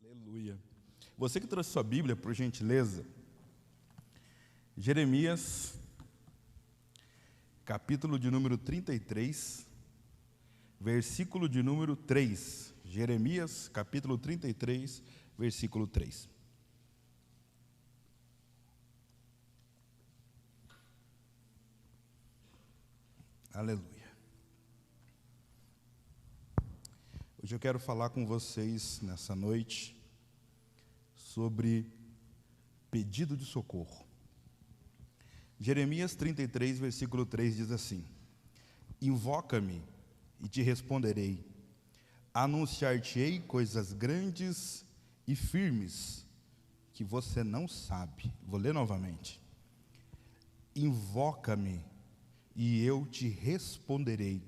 Aleluia. Você que trouxe sua Bíblia, por gentileza, Jeremias, capítulo de número 33, versículo de número 3. Jeremias, capítulo 33, versículo 3. Aleluia. Hoje eu quero falar com vocês, nessa noite, sobre pedido de socorro. Jeremias 33, versículo 3 diz assim: Invoca-me e te responderei, anunciar-te-ei coisas grandes e firmes que você não sabe. Vou ler novamente. Invoca-me e eu te responderei,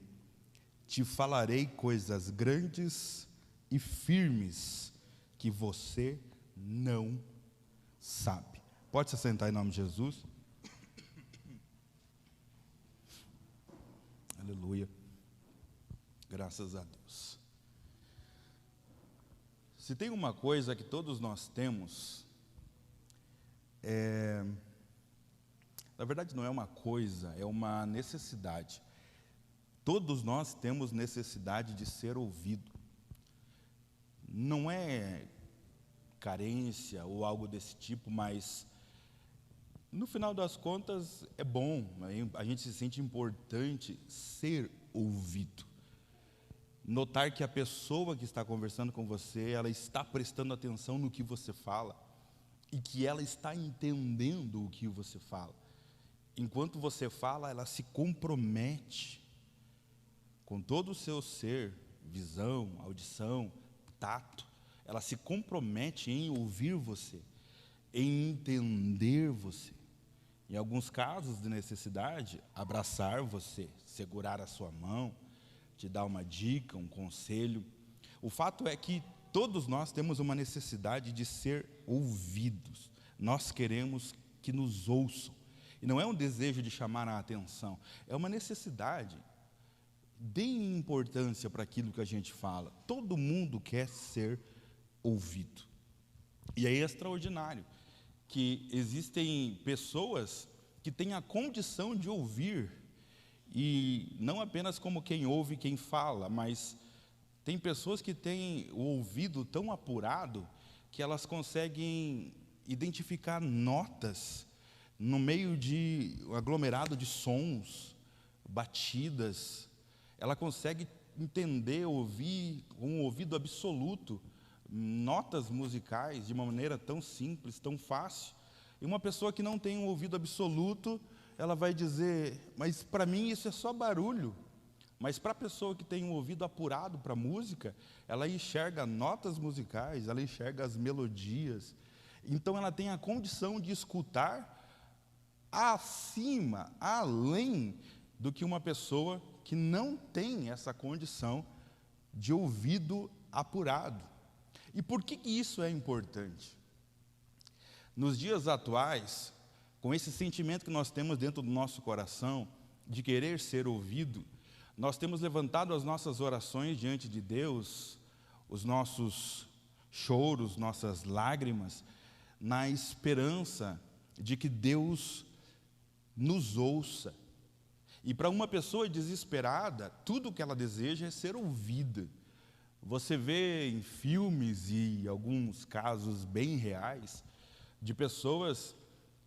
te falarei coisas grandes e firmes que você não sabe. Pode se sentar em nome de Jesus. Aleluia. Graças a Deus. Se tem uma coisa que todos nós temos, na verdade não é uma coisa, é uma necessidade. Todos nós temos necessidade de ser ouvido. Não é carência ou algo desse tipo, mas no final das contas é bom, a gente se sente importante ser ouvido. Notar que a pessoa que está conversando com você, ela está prestando atenção no que você fala e que ela está entendendo o que você fala. Enquanto você fala, ela se compromete com todo o seu ser, visão, audição, tato. Ela se compromete em ouvir você, em entender você. Em alguns casos de necessidade, abraçar você, segurar a sua mão, te dar uma dica, um conselho. O fato é que todos nós temos uma necessidade de ser ouvidos. Nós queremos que nos ouçam. E não é um desejo de chamar a atenção, é uma necessidade. Deem importância para aquilo que a gente fala. Todo mundo quer ser ouvido. E é extraordinário que existem pessoas que têm a condição de ouvir, e não apenas como quem ouve, quem fala, mas tem pessoas que têm o ouvido tão apurado que elas conseguem identificar notas no meio de um aglomerado de sons, batidas. Ela consegue entender, ouvir com um ouvido absoluto notas musicais de uma maneira tão simples, tão fácil. E uma pessoa que não tem um ouvido absoluto, ela vai dizer, mas para mim isso é só barulho. Mas para a pessoa que tem um ouvido apurado para a música, ela enxerga notas musicais, ela enxerga as melodias. Então ela tem a condição de escutar acima, além do que uma pessoa que não tem essa condição de ouvido apurado. E por que isso é importante? Nos dias atuais, com esse sentimento que nós temos dentro do nosso coração, de querer ser ouvido, nós temos levantado as nossas orações diante de Deus, os nossos choros, nossas lágrimas, na esperança de que Deus nos ouça. E para uma pessoa desesperada, tudo o que ela deseja é ser ouvida. Você vê em filmes e alguns casos bem reais, de pessoas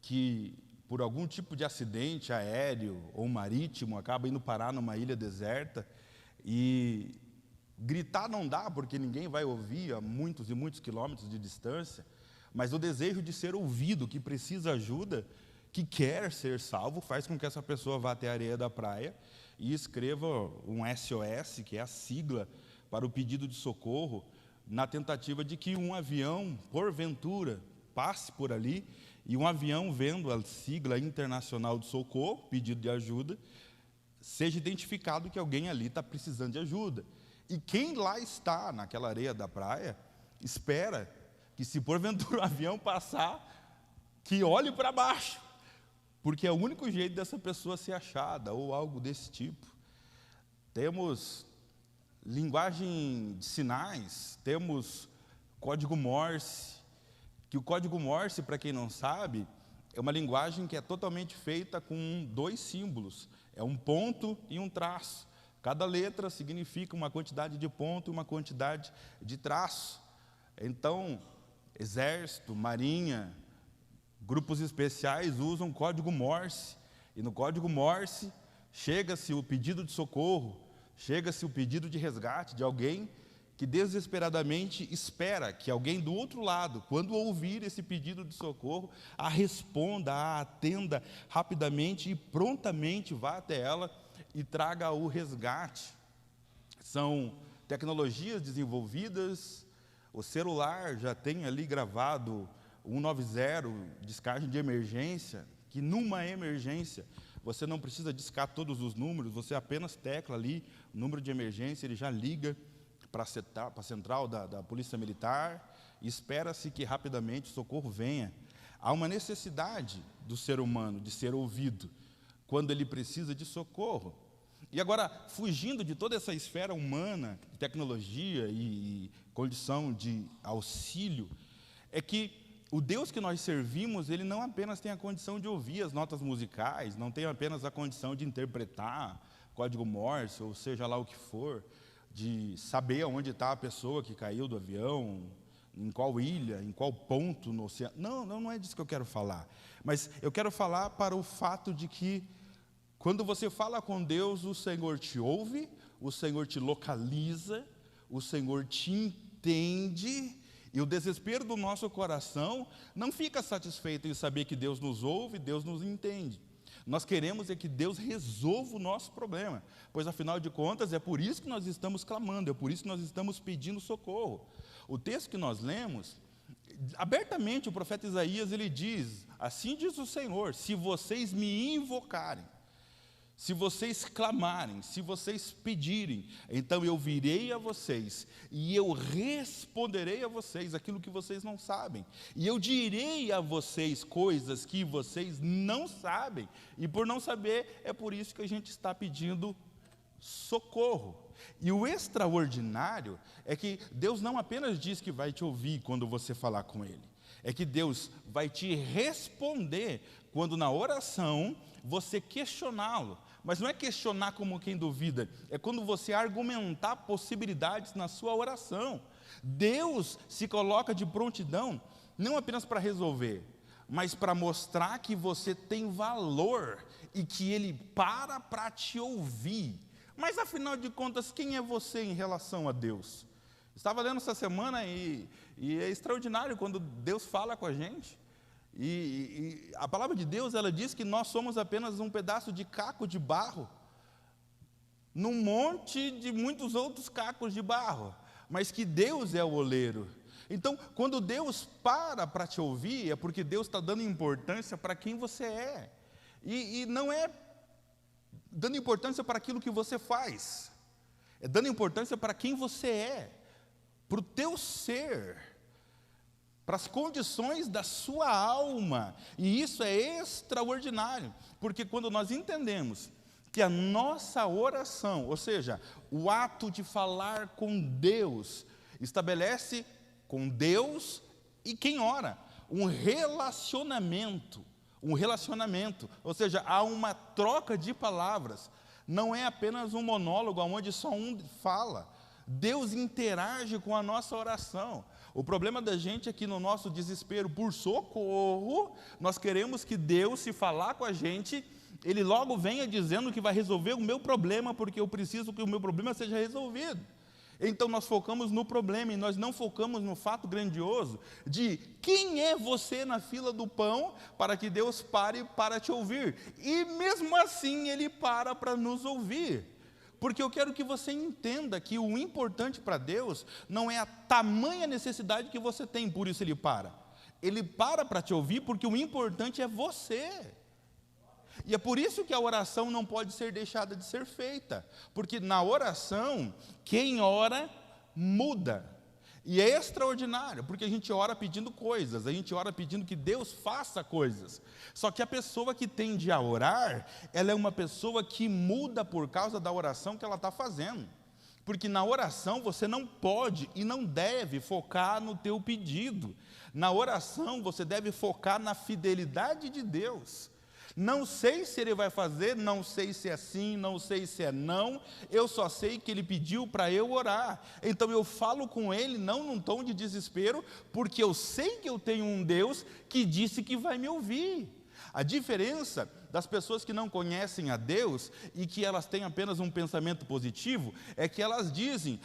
que, por algum tipo de acidente aéreo ou marítimo, acabam indo parar numa ilha deserta e gritar não dá, porque ninguém vai ouvir a muitos e muitos quilômetros de distância, mas o desejo de ser ouvido, que precisa ajuda, que quer ser salvo, faz com que essa pessoa vá até a areia da praia e escreva um SOS, que é a sigla para o pedido de socorro, na tentativa de que um avião, porventura, passe por ali, e um avião, vendo a sigla internacional de socorro, pedido de ajuda, seja identificado que alguém ali está precisando de ajuda. E quem lá está, naquela areia da praia, espera que, se porventura o avião passar, que olhe para baixo, porque é o único jeito dessa pessoa ser achada, ou algo desse tipo. Temos linguagem de sinais, temos código Morse, que o código Morse, para quem não sabe, é uma linguagem que é totalmente feita com 2 símbolos, é um ponto e um traço. Cada letra significa uma quantidade de ponto e uma quantidade de traço. Então, exército, marinha, grupos especiais usam código Morse, e no código Morse chega-se o pedido de socorro, chega-se o pedido de resgate de alguém que desesperadamente espera que alguém do outro lado, quando ouvir esse pedido de socorro, a responda, a atenda rapidamente e prontamente vá até ela e traga o resgate. São tecnologias desenvolvidas, o celular já tem ali gravado 190, descagem de emergência, que numa emergência você não precisa discar todos os números, você apenas tecla ali o número de emergência, ele já liga para a central da Polícia Militar, e espera-se que rapidamente o socorro venha. Há uma necessidade do ser humano de ser ouvido quando ele precisa de socorro. E agora, fugindo de toda essa esfera humana, tecnologia e condição de auxílio, é que o Deus que nós servimos, ele não apenas tem a condição de ouvir as notas musicais, não tem apenas a condição de interpretar código Morse, ou seja lá o que for, de saber onde está a pessoa que caiu do avião, em qual ilha, em qual ponto no oceano. Não é disso que eu quero falar. Mas eu quero falar para o fato de que, quando você fala com Deus, o Senhor te ouve, o Senhor te localiza, o Senhor te entende, e o desespero do nosso coração não fica satisfeito em saber que Deus nos ouve, Deus nos entende. Nós queremos é que Deus resolva o nosso problema, pois afinal de contas é por isso que nós estamos clamando, é por isso que nós estamos pedindo socorro. O texto que nós lemos, abertamente o profeta Isaías, ele diz: assim diz o Senhor, se vocês me invocarem, se vocês clamarem, se vocês pedirem, então eu virei a vocês, e eu responderei a vocês aquilo que vocês não sabem, e eu direi a vocês coisas que vocês não sabem, e por não saber, é por isso que a gente está pedindo socorro. E o extraordinário é que Deus não apenas diz que vai te ouvir quando você falar com Ele, é que Deus vai te responder quando na oração você questioná-lo. Mas não é questionar como quem duvida, é quando você argumentar possibilidades na sua oração. Deus se coloca de prontidão, não apenas para resolver, mas para mostrar que você tem valor e que Ele para te ouvir. Mas afinal de contas, quem é você em relação a Deus? Estava lendo essa semana e é extraordinário quando Deus fala com a gente. E a palavra de Deus, ela diz que nós somos apenas um pedaço de caco de barro, num monte de muitos outros cacos de barro, mas que Deus é o oleiro. Então, quando Deus para te ouvir, é porque Deus está dando importância para quem você é, e não é dando importância para aquilo que você faz, é dando importância para quem você é, para o teu ser, para as condições da sua alma, e isso é extraordinário, porque quando nós entendemos que a nossa oração, ou seja, o ato de falar com Deus, estabelece com Deus e quem ora, um relacionamento, ou seja, há uma troca de palavras, não é apenas um monólogo onde só um fala, Deus interage com a nossa oração. O problema da gente é que no nosso desespero por socorro, nós queremos que Deus, se falar com a gente, Ele logo venha dizendo que vai resolver o meu problema, porque eu preciso que o meu problema seja resolvido. Então nós focamos no problema e nós não focamos no fato grandioso de quem é você na fila do pão para que Deus pare para te ouvir. E mesmo assim Ele para nos ouvir. Porque eu quero que você entenda que o importante para Deus não é a tamanha necessidade que você tem, por isso Ele para. Ele para te ouvir porque o importante é você. E é por isso que a oração não pode ser deixada de ser feita. Porque na oração, quem ora, muda. E é extraordinária, porque a gente ora pedindo coisas, a gente ora pedindo que Deus faça coisas. Só que a pessoa que tende a orar, ela é uma pessoa que muda por causa da oração que ela está fazendo. Porque na oração você não pode e não deve focar no teu pedido. Na oração você deve focar na fidelidade de Deus. Não sei se Ele vai fazer, não sei se é sim, não sei se é não, eu só sei que Ele pediu para eu orar. Então eu falo com Ele não num tom de desespero, porque eu sei que eu tenho um Deus que disse que vai me ouvir. A diferença das pessoas que não conhecem a Deus e que elas têm apenas um pensamento positivo, é que elas dizem,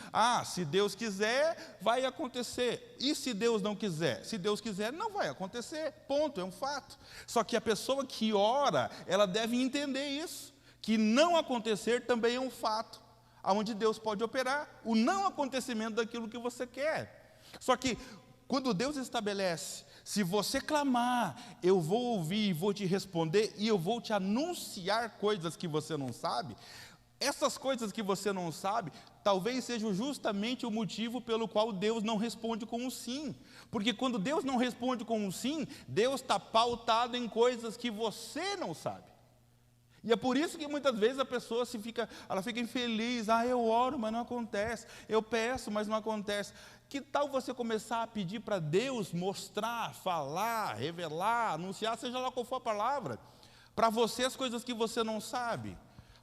se Deus quiser, vai acontecer, e se Deus não quiser? Se Deus quiser, não vai acontecer, ponto, é um fato. Só que a pessoa que ora, ela deve entender isso, que não acontecer também é um fato, onde Deus pode operar, o não acontecimento daquilo que você quer. Só que, quando Deus estabelece, se você clamar, eu vou ouvir e vou te responder, e eu vou te anunciar coisas que você não sabe, essas coisas que você não sabe, talvez sejam justamente o motivo pelo qual Deus não responde com um sim. Porque quando Deus não responde com um sim, Deus está pautado em coisas que você não sabe. E é por isso que muitas vezes a pessoa fica infeliz, eu oro, mas não acontece, eu peço, mas não acontece. Que tal você começar a pedir para Deus mostrar, falar, revelar, anunciar, seja lá qual for a palavra, para você as coisas que você não sabe?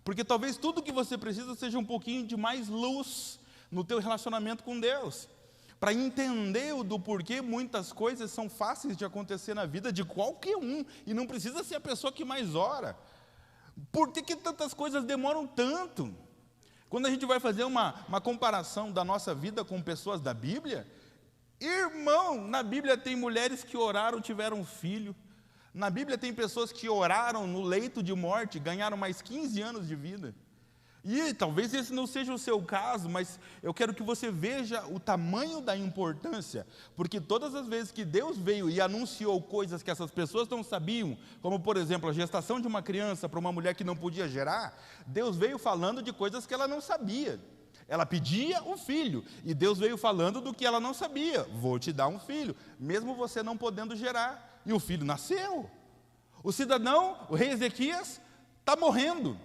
Porque talvez tudo que você precisa seja um pouquinho de mais luz no teu relacionamento com Deus, para entender do porquê muitas coisas são fáceis de acontecer na vida de qualquer um, e não precisa ser a pessoa que mais ora. Por que tantas coisas demoram tanto? Quando a gente vai fazer uma comparação da nossa vida com pessoas da Bíblia, irmão, na Bíblia tem mulheres que oraram, tiveram filho. Na Bíblia tem pessoas que oraram no leito de morte, ganharam mais 15 anos de vida. E talvez esse não seja o seu caso, mas eu quero que você veja o tamanho da importância, porque todas as vezes que Deus veio e anunciou coisas que essas pessoas não sabiam, como por exemplo a gestação de uma criança para uma mulher que não podia gerar, Deus veio falando de coisas que ela não sabia. Ela pedia um filho, e Deus veio falando do que ela não sabia, vou te dar um filho, mesmo você não podendo gerar, e o filho nasceu. O cidadão, o rei Ezequias, está morrendo,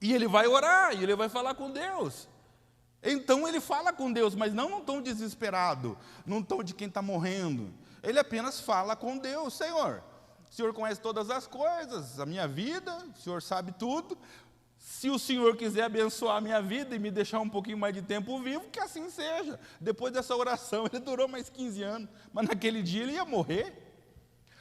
e ele vai orar, e ele vai falar com Deus. Então ele fala com Deus, mas não num tom desesperado, num tom de quem está morrendo. Ele apenas fala com Deus: Senhor, o Senhor conhece todas as coisas, a minha vida, o Senhor sabe tudo. Se o Senhor quiser abençoar a minha vida e me deixar um pouquinho mais de tempo vivo, que assim seja. Depois dessa oração, ele durou mais 15 anos, mas naquele dia ele ia morrer.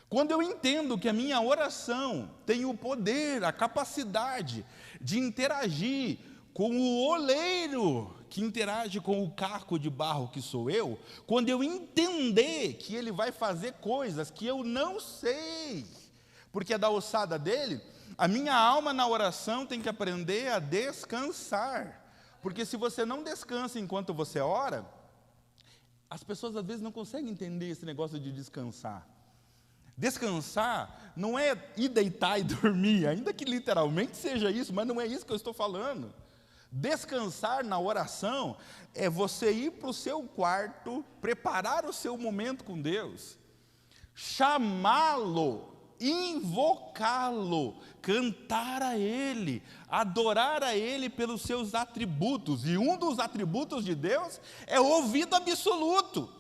Quando eu entendo que a minha oração tem o poder, a capacidade de interagir com o oleiro que interage com o caco de barro que sou eu, quando eu entender que ele vai fazer coisas que eu não sei, porque é da ossada dele, a minha alma na oração tem que aprender a descansar, porque se você não descansa enquanto você ora, as pessoas às vezes não conseguem entender esse negócio de descansar. Descansar não é ir deitar e dormir, ainda que literalmente seja isso, mas não é isso que eu estou falando. Descansar na oração é você ir para o seu quarto, preparar o seu momento com Deus, chamá-lo, invocá-lo, cantar a Ele, adorar a Ele pelos seus atributos. E um dos atributos de Deus é o ouvido absoluto.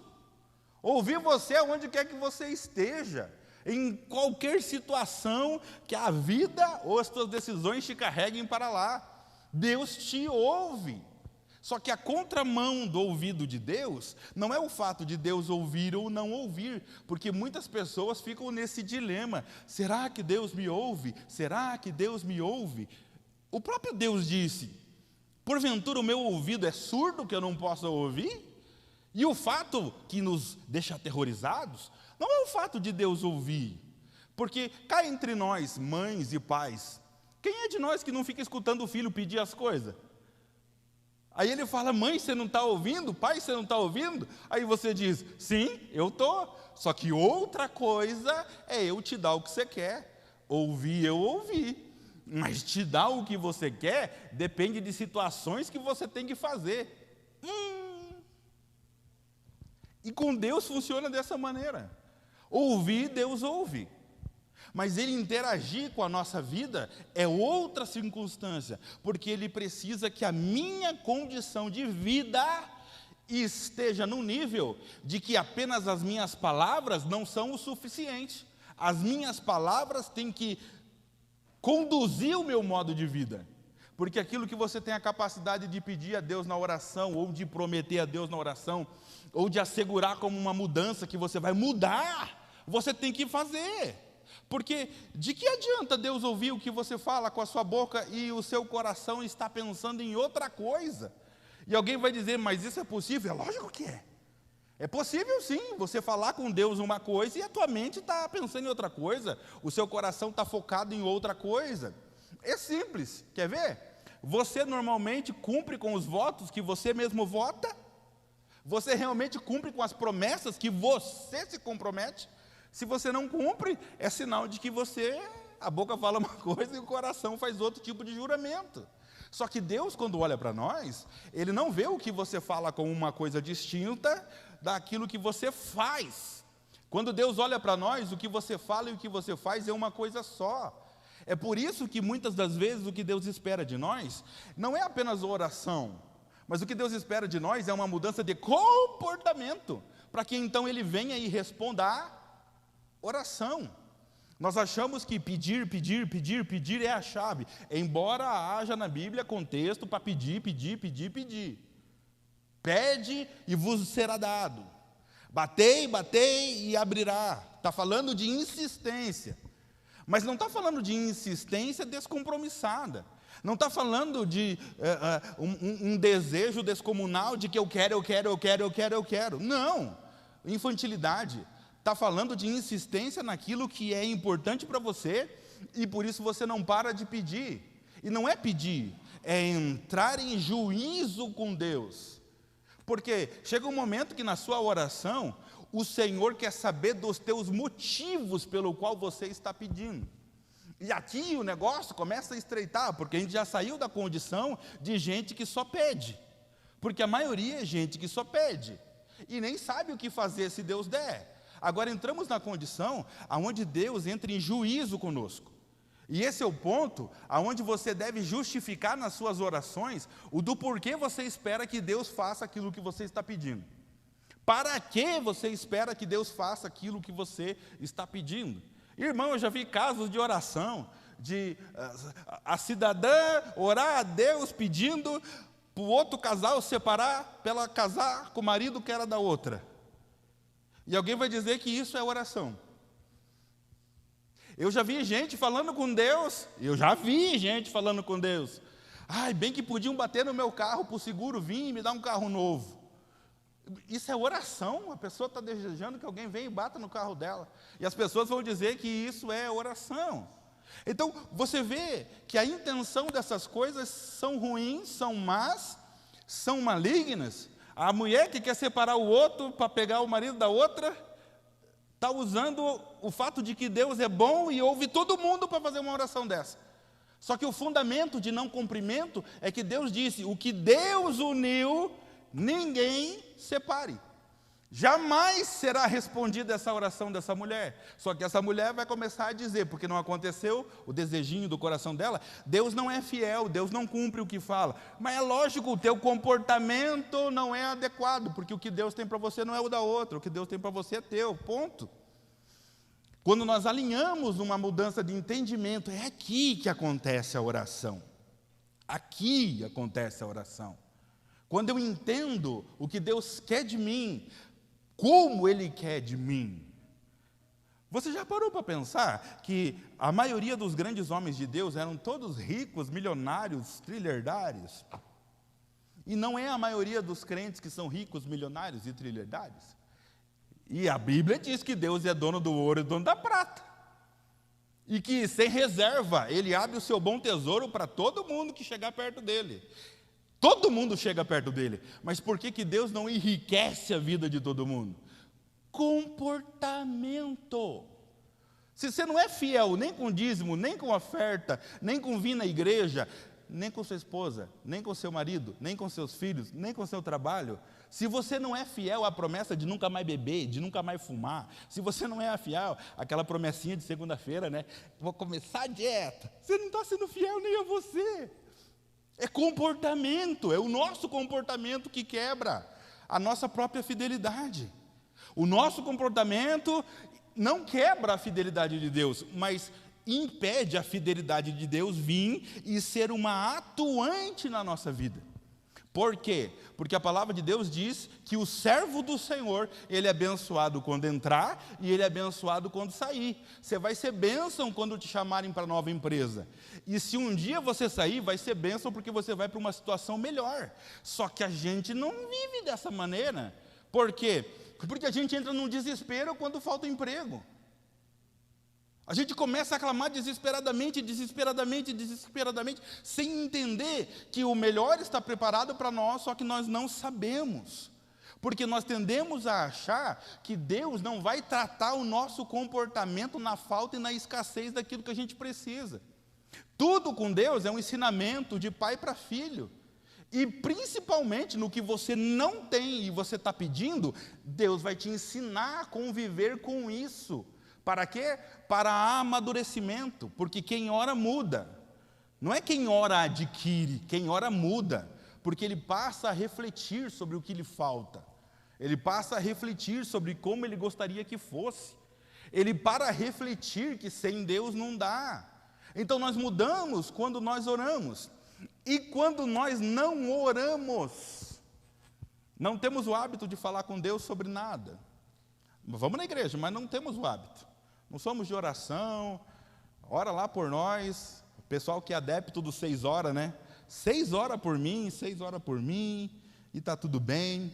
Ouvir você aonde quer que você esteja, em qualquer situação que a vida ou as suas decisões te carreguem para lá. Deus te ouve. Só que a contramão do ouvido de Deus não é o fato de Deus ouvir ou não ouvir, porque muitas pessoas ficam nesse dilema: será que Deus me ouve? Será que Deus me ouve? O próprio Deus disse: porventura o meu ouvido é surdo que eu não possa ouvir? E o fato que nos deixa aterrorizados não é o fato de Deus ouvir, porque cá entre nós, mães e pais, quem é de nós que não fica escutando o filho pedir as coisas? Aí ele fala: mãe, você não está ouvindo? Pai, você não está ouvindo? Aí você diz: sim, eu estou. Só que outra coisa é eu te dar o que você quer. Ouvir, eu ouvi. Mas te dar o que você quer depende de situações que você tem que fazer. E com Deus funciona dessa maneira. Ouvir, Deus ouve. Mas Ele interagir com a nossa vida é outra circunstância, porque Ele precisa que a minha condição de vida esteja no nível de que apenas as minhas palavras não são o suficiente. As minhas palavras têm que conduzir o meu modo de vida. Porque aquilo que você tem a capacidade de pedir a Deus na oração, ou de prometer a Deus na oração, ou de assegurar como uma mudança que você vai mudar, você tem que fazer. Porque de que adianta Deus ouvir o que você fala com a sua boca e o seu coração está pensando em outra coisa? E alguém vai dizer, mas isso é possível? É lógico que é. É possível sim, você falar com Deus uma coisa e a tua mente está pensando em outra coisa, o seu coração está focado em outra coisa. É simples, quer ver? Você normalmente cumpre com os votos que você mesmo vota? Você realmente cumpre com as promessas que você se compromete? Se você não cumpre, é sinal de que a boca fala uma coisa e o coração faz outro tipo de juramento. Só que Deus, quando olha para nós, Ele não vê o que você fala como uma coisa distinta daquilo que você faz. Quando Deus olha para nós, o que você fala e o que você faz é uma coisa só. É por isso que muitas das vezes o que Deus espera de nós não é apenas oração, mas o que Deus espera de nós é uma mudança de comportamento, para que então Ele venha e responda a oração. Nós achamos que pedir é a chave, embora haja na Bíblia contexto para pedir. Pede e vos será dado. Batei e abrirá. Está falando de insistência. Mas não está falando de insistência descompromissada. Não está falando de um desejo descomunal de que eu quero. Não. Infantilidade. Está falando de insistência naquilo que é importante para você e por isso você não para de pedir. E não é pedir, é entrar em juízo com Deus. Porque chega um momento que na sua oração, o Senhor quer saber dos teus motivos pelo qual você está pedindo. E aqui o negócio começa a estreitar, porque a gente já saiu da condição de gente que só pede. Porque a maioria é gente que só pede e nem sabe o que fazer se Deus der. Agora entramos na condição onde Deus entra em juízo conosco. E esse é o ponto onde você deve justificar nas suas orações o do porquê você espera que Deus faça aquilo que você está pedindo. Para que você espera que Deus faça aquilo que você está pedindo? Irmão, eu já vi casos de oração, de a cidadã orar a Deus pedindo para o outro casal separar, para ela casar com o marido que era da outra. E alguém vai dizer que isso é oração. Eu já vi gente falando com Deus. Ai, bem que podiam bater no meu carro para o seguro vir e me dar um carro novo. Isso é oração? A pessoa está desejando que alguém venha e bata no carro dela. E as pessoas vão dizer que isso é oração. Então, você vê que a intenção dessas coisas são ruins, são más, são malignas. A mulher que quer separar o outro para pegar o marido da outra, está usando o fato de que Deus é bom e ouve todo mundo para fazer uma oração dessa. Só que o fundamento de não cumprimento é que Deus disse, o que Deus uniu, ninguém separe. Jamais será respondida essa oração dessa mulher. Só que essa mulher vai começar a dizer, porque não aconteceu o desejinho do coração dela, Deus não é fiel, Deus não cumpre o que fala. Mas é lógico, o teu comportamento não é adequado, porque o que Deus tem para você não é o da outra, o que Deus tem para você é teu, ponto. Quando nós alinhamos uma mudança de entendimento, é aqui que acontece a oração. Aqui acontece a oração. Quando eu entendo o que Deus quer de mim, como Ele quer de mim. Você já parou para pensar que a maioria dos grandes homens de Deus eram todos ricos, milionários, trilhardários? E não é a maioria dos crentes que são ricos, milionários e trilhardários? E a Bíblia diz que Deus é dono do ouro e dono da prata. E que sem reserva, Ele abre o seu bom tesouro para todo mundo que chegar perto dEle. Todo mundo chega perto dele, mas por que Deus não enriquece a vida de todo mundo? Comportamento. Se você não é fiel nem com dízimo, nem com oferta, nem com vir na igreja, nem com sua esposa, nem com seu marido, nem com seus filhos, nem com seu trabalho, se você não é fiel à promessa de nunca mais beber, de nunca mais fumar, se você não é fiel àquela promessinha de segunda-feira, né? Vou começar a dieta. Você não está sendo fiel nem a você. É comportamento, é o nosso comportamento que quebra a nossa própria fidelidade. O nosso comportamento não quebra a fidelidade de Deus, mas impede a fidelidade de Deus vir e ser uma atuante na nossa vida. Por quê? Porque a palavra de Deus diz que o servo do Senhor, ele é abençoado quando entrar e ele é abençoado quando sair. Você vai ser bênção quando te chamarem para nova empresa. E se um dia você sair, vai ser bênção porque você vai para uma situação melhor. Só que a gente não vive dessa maneira. Por quê? Porque a gente entra num desespero quando falta emprego. A gente começa a clamar desesperadamente, sem entender que o melhor está preparado para nós, só que nós não sabemos. Porque nós tendemos a achar que Deus não vai tratar o nosso comportamento na falta e na escassez daquilo que a gente precisa. Tudo com Deus é um ensinamento de pai para filho. E principalmente no que você não tem e você está pedindo, Deus vai te ensinar a conviver com isso. Para quê? Para amadurecimento, porque quem ora muda. Não é quem ora adquire, quem ora muda, porque ele passa a refletir sobre o que lhe falta. Ele passa a refletir sobre como ele gostaria que fosse. Ele para a refletir que sem Deus não dá. Então nós mudamos quando nós oramos. E quando nós não oramos, não temos o hábito de falar com Deus sobre nada. Vamos na igreja, mas não temos o hábito. Não somos de oração, ora lá por nós, o pessoal que é adepto dos 6 horas, né? 6 horas por mim, 6 horas por mim, e está tudo bem.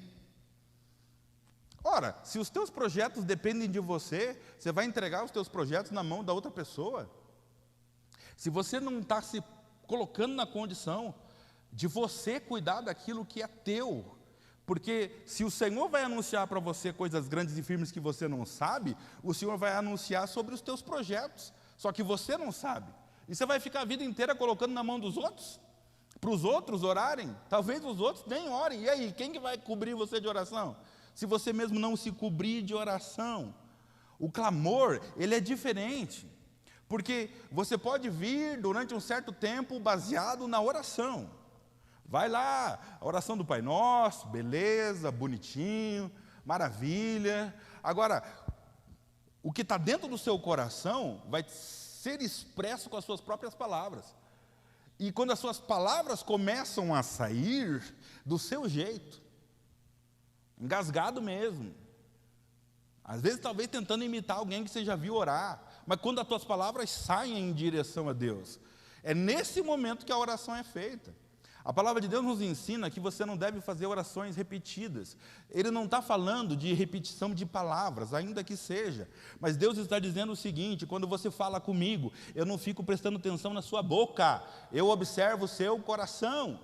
Ora, se os teus projetos dependem de você, você vai entregar os teus projetos na mão da outra pessoa? Se você não está se colocando na condição de você cuidar daquilo que é teu, porque se o Senhor vai anunciar para você coisas grandes e firmes que você não sabe, o Senhor vai anunciar sobre os teus projetos, só que você não sabe. E você vai ficar a vida inteira colocando na mão dos outros? Para os outros orarem? Talvez os outros nem orem. E aí, quem que vai cobrir você de oração? Se você mesmo não se cobrir de oração. O clamor, ele é diferente. Porque você pode vir durante um certo tempo baseado na oração. Vai lá, a oração do Pai Nosso, beleza, bonitinho, maravilha. Agora, o que está dentro do seu coração vai ser expresso com as suas próprias palavras. E quando as suas palavras começam a sair do seu jeito, engasgado mesmo, às vezes talvez tentando imitar alguém que você já viu orar, mas quando as tuas palavras saem em direção a Deus, é nesse momento que a oração é feita. A palavra de Deus nos ensina que você não deve fazer orações repetidas. Ele não está falando de repetição de palavras, ainda que seja. Mas Deus está dizendo o seguinte: quando você fala comigo, eu não fico prestando atenção na sua boca, eu observo o seu coração.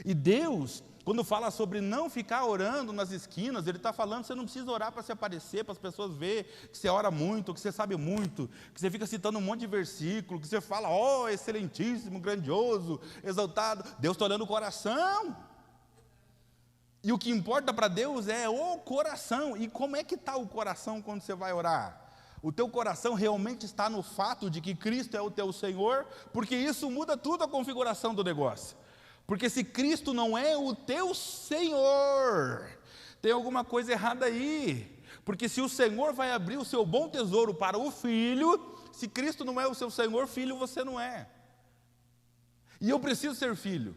E Deus, quando fala sobre não ficar orando nas esquinas, Ele está falando, você não precisa orar para se aparecer, para as pessoas verem que você ora muito, que você sabe muito, que você fica citando um monte de versículo, que você fala, excelentíssimo, grandioso, exaltado. Deus está olhando o coração. E o que importa para Deus é o coração. E como é que está o coração quando você vai orar? O teu coração realmente está no fato de que Cristo é o teu Senhor? Porque isso muda tudo a configuração do negócio. Porque se Cristo não é o teu Senhor, tem alguma coisa errada aí. Porque se o Senhor vai abrir o seu bom tesouro para o filho, se Cristo não é o seu Senhor, filho você não é. E eu preciso ser filho.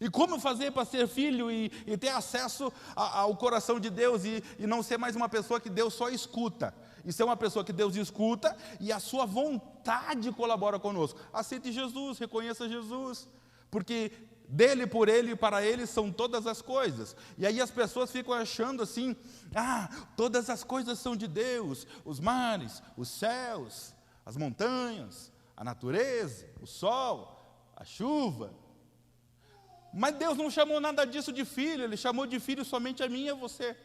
E como fazer para ser filho e ter acesso ao coração de Deus e não ser mais uma pessoa que Deus só escuta? E ser uma pessoa que Deus escuta e a sua vontade colabora conosco. Aceite Jesus, reconheça Jesus, porque dele, por ele e para ele são todas as coisas. E aí as pessoas ficam achando assim, todas as coisas são de Deus, os mares, os céus, as montanhas, a natureza, o sol, a chuva. Mas Deus não chamou nada disso de filho, Ele chamou de filho somente a mim e a você.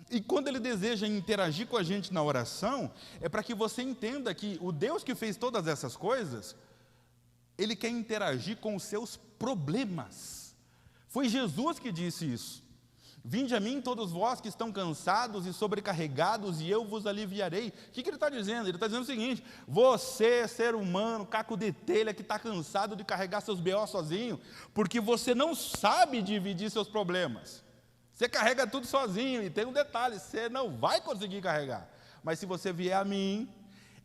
E quando Ele deseja interagir com a gente na oração, é para que você entenda que o Deus que fez todas essas coisas Ele quer interagir com os seus problemas. Foi Jesus que disse isso. Vinde a mim todos vós que estão cansados e sobrecarregados, e eu vos aliviarei. O que ele está dizendo? Ele está dizendo o seguinte: você, ser humano, caco de telha, que está cansado de carregar seus B.O. sozinho, porque você não sabe dividir seus problemas. Você carrega tudo sozinho, e tem um detalhe, você não vai conseguir carregar. Mas se você vier a mim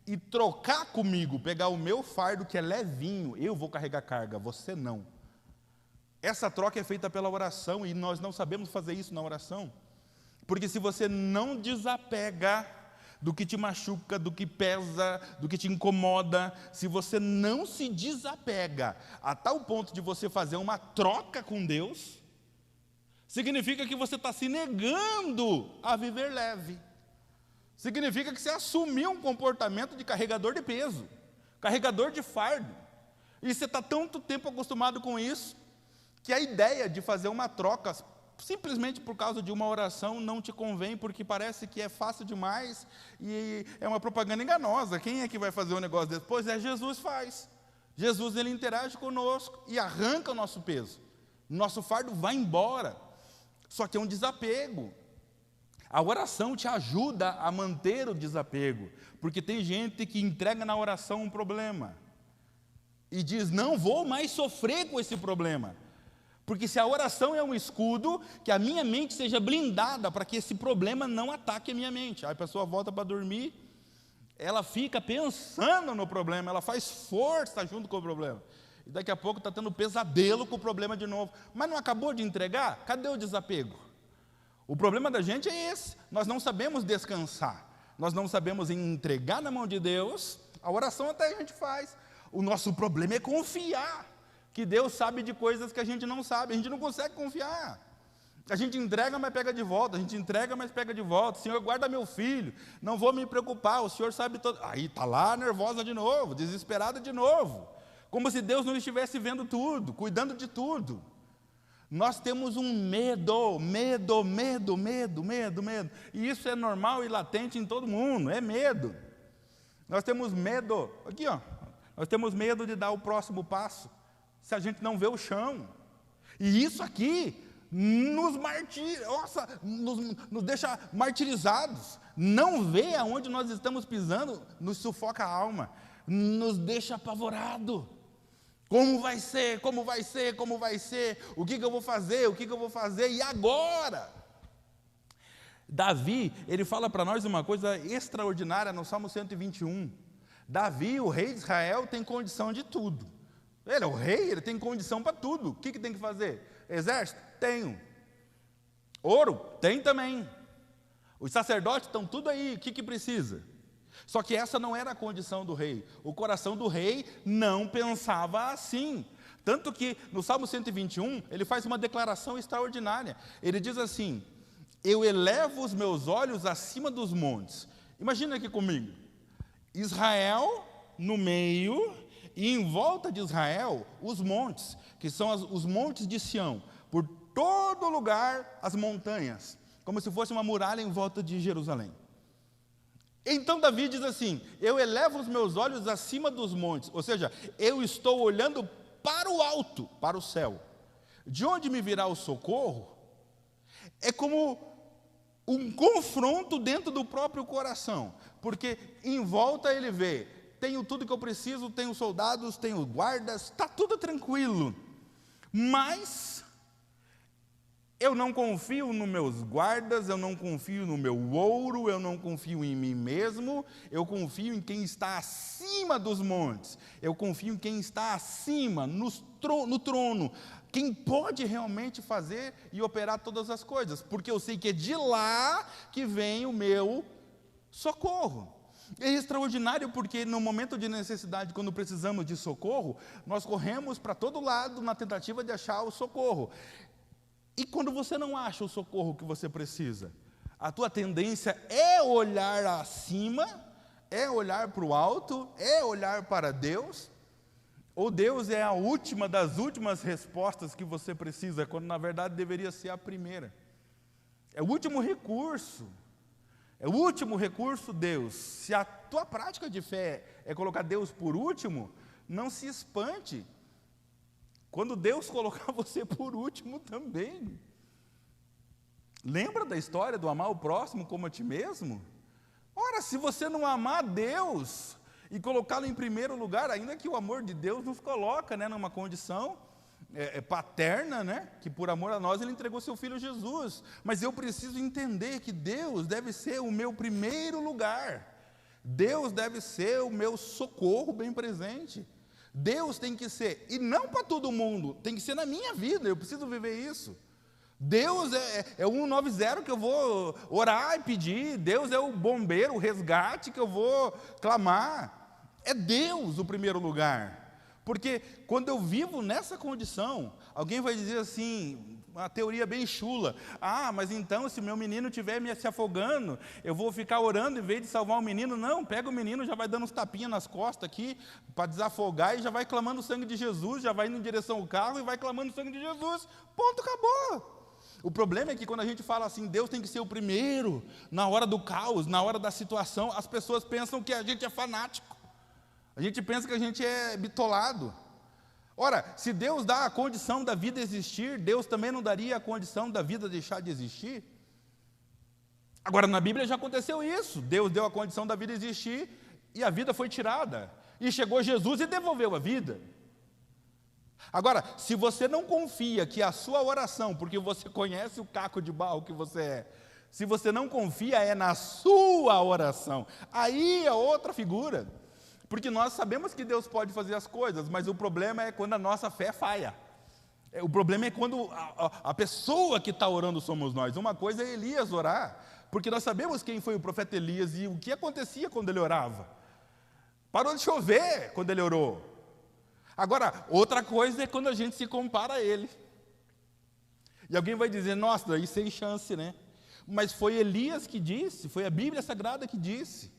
e trocar comigo, pegar o meu fardo que é levinho, eu vou carregar carga, você não. Essa troca é feita pela oração, e nós não sabemos fazer isso na oração. Porque se você não desapega do que te machuca, do que pesa, do que te incomoda, se você não se desapega a tal ponto de você fazer uma troca com Deus, significa que você está se negando a viver leve. Significa que você assumiu um comportamento de carregador de peso, carregador de fardo. E você está tanto tempo acostumado com isso, que a ideia de fazer uma troca, simplesmente por causa de uma oração, não te convém, porque parece que é fácil demais, e é uma propaganda enganosa. Quem é que vai fazer um negócio desse? Pois é, Jesus faz. Jesus, ele interage conosco e arranca o nosso peso. Nosso fardo vai embora. Só que é um desapego. A oração te ajuda a manter o desapego, porque tem gente que entrega na oração um problema e diz: não vou mais sofrer com esse problema. Porque se a oração é um escudo, que a minha mente seja blindada para que esse problema não ataque a minha mente. Aí a pessoa volta para dormir, ela fica pensando no problema, ela faz força junto com o problema. E daqui a pouco está tendo pesadelo com o problema de novo. Mas não acabou de entregar? Cadê o desapego? O problema da gente é esse: nós não sabemos descansar, nós não sabemos entregar na mão de Deus. A oração até a gente faz. O nosso problema é confiar que Deus sabe de coisas que a gente não sabe. A gente não consegue confiar. A gente entrega, mas pega de volta. A gente entrega, mas pega de volta. Senhor, guarda meu filho, não vou me preocupar, o Senhor sabe todo. Aí está lá nervosa de novo, desesperada de novo, como se Deus não estivesse vendo tudo, cuidando de tudo. Nós temos um medo. E isso é normal e latente em todo mundo, é medo. Nós temos medo, aqui ó, nós temos medo de dar o próximo passo, se a gente não vê o chão. E isso aqui nos deixa martirizados. Não ver aonde nós estamos pisando nos sufoca a alma, nos deixa apavorado. Como vai ser? O que eu vou fazer? E agora? Davi, ele fala para nós uma coisa extraordinária no Salmo 121. Davi, o rei de Israel, tem condição de tudo. Ele é o rei, ele tem condição para tudo. O que tem que fazer? Exército? Tenho. Ouro? Tem também. Os sacerdotes estão tudo aí, o que precisa? Só que essa não era a condição do rei. O coração do rei não pensava assim. Tanto que no Salmo 121, ele faz uma declaração extraordinária. Ele diz assim: eu elevo os meus olhos acima dos montes. Imagina aqui comigo. Israel no meio, e em volta de Israel, os montes, que são os montes de Sião. Por todo lugar, as montanhas, como se fosse uma muralha em volta de Jerusalém. Então Davi diz assim: eu elevo os meus olhos acima dos montes, ou seja, eu estou olhando para o alto, para o céu. De onde me virá o socorro? É como um confronto dentro do próprio coração, porque em volta ele vê: tenho tudo que eu preciso, tenho soldados, tenho guardas, está tudo tranquilo. Mas eu não confio nos meus guardas, eu não confio no meu ouro, eu não confio em mim mesmo, eu confio em quem está acima dos montes, eu confio em quem está acima, no trono, quem pode realmente fazer e operar todas as coisas, porque eu sei que é de lá que vem o meu socorro. É extraordinário porque no momento de necessidade, quando precisamos de socorro, nós corremos para todo lado na tentativa de achar o socorro. E quando você não acha o socorro que você precisa, a tua tendência é olhar acima, é olhar para o alto, é olhar para Deus, ou Deus é a última das últimas respostas que você precisa, quando na verdade deveria ser a primeira. É o último recurso. É o último recurso, Deus. Se a tua prática de fé é colocar Deus por último, não se espante quando Deus colocar você por último também. Lembra da história do amar o próximo como a ti mesmo? Ora, se você não amar Deus e colocá-lo em primeiro lugar, ainda que o amor de Deus nos coloca, né, numa condição paterna, né, que por amor a nós Ele entregou seu Filho Jesus, mas eu preciso entender que Deus deve ser o meu primeiro lugar, Deus deve ser o meu socorro bem presente, Deus tem que ser, e não para todo mundo, tem que ser na minha vida, eu preciso viver isso. Deus é o 190 que eu vou orar e pedir, Deus é o bombeiro, o resgate que eu vou clamar, é Deus o primeiro lugar, porque quando eu vivo nessa condição, alguém vai dizer assim, uma teoria bem chula, mas então se meu menino estiver se afogando, eu vou ficar orando em vez de salvar o menino? Não, pega o menino, já vai dando uns tapinhas nas costas aqui, para desafogar, e já vai clamando o sangue de Jesus, já vai indo em direção ao carro e vai clamando o sangue de Jesus, ponto, acabou. O problema é que quando a gente fala assim, Deus tem que ser o primeiro, na hora do caos, na hora da situação, as pessoas pensam que a gente é fanático, a gente pensa que a gente é bitolado. Ora, se Deus dá a condição da vida existir, Deus também não daria a condição da vida deixar de existir? Agora, na Bíblia já aconteceu isso, Deus deu a condição da vida existir, e a vida foi tirada, e chegou Jesus e devolveu a vida. Agora, se você não confia que a sua oração, porque você conhece o caco de barro que você é, se você não confia na sua oração, aí é outra figura, porque nós sabemos que Deus pode fazer as coisas, mas o problema é quando a nossa fé falha, o problema é quando a pessoa que está orando somos nós. Uma coisa é Elias orar, porque nós sabemos quem foi o profeta Elias e o que acontecia quando ele orava, parou de chover quando ele orou. Agora, outra coisa é quando a gente se compara a ele. E alguém vai dizer, nossa, daí sem chance, né? Mas foi Elias que disse, foi a Bíblia Sagrada que disse,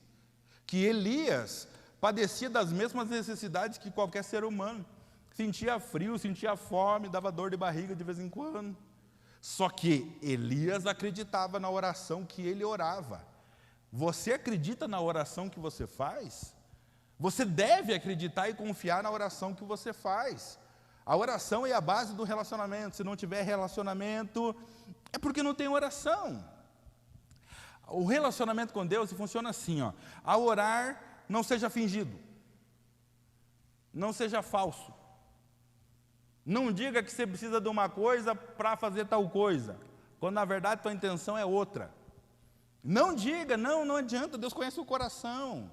que Elias padecia das mesmas necessidades que qualquer ser humano. Sentia frio, sentia fome, dava dor de barriga de vez em quando. Só que Elias acreditava na oração que ele orava. Você acredita na oração que você faz? Você deve acreditar e confiar na oração que você faz. A oração é a base do relacionamento. Se não tiver relacionamento, é porque não tem oração. O relacionamento com Deus funciona assim, ao orar, não seja fingido, não seja falso. Não diga que você precisa de uma coisa para fazer tal coisa, quando na verdade tua intenção é outra. Não diga, não adianta, Deus conhece o coração.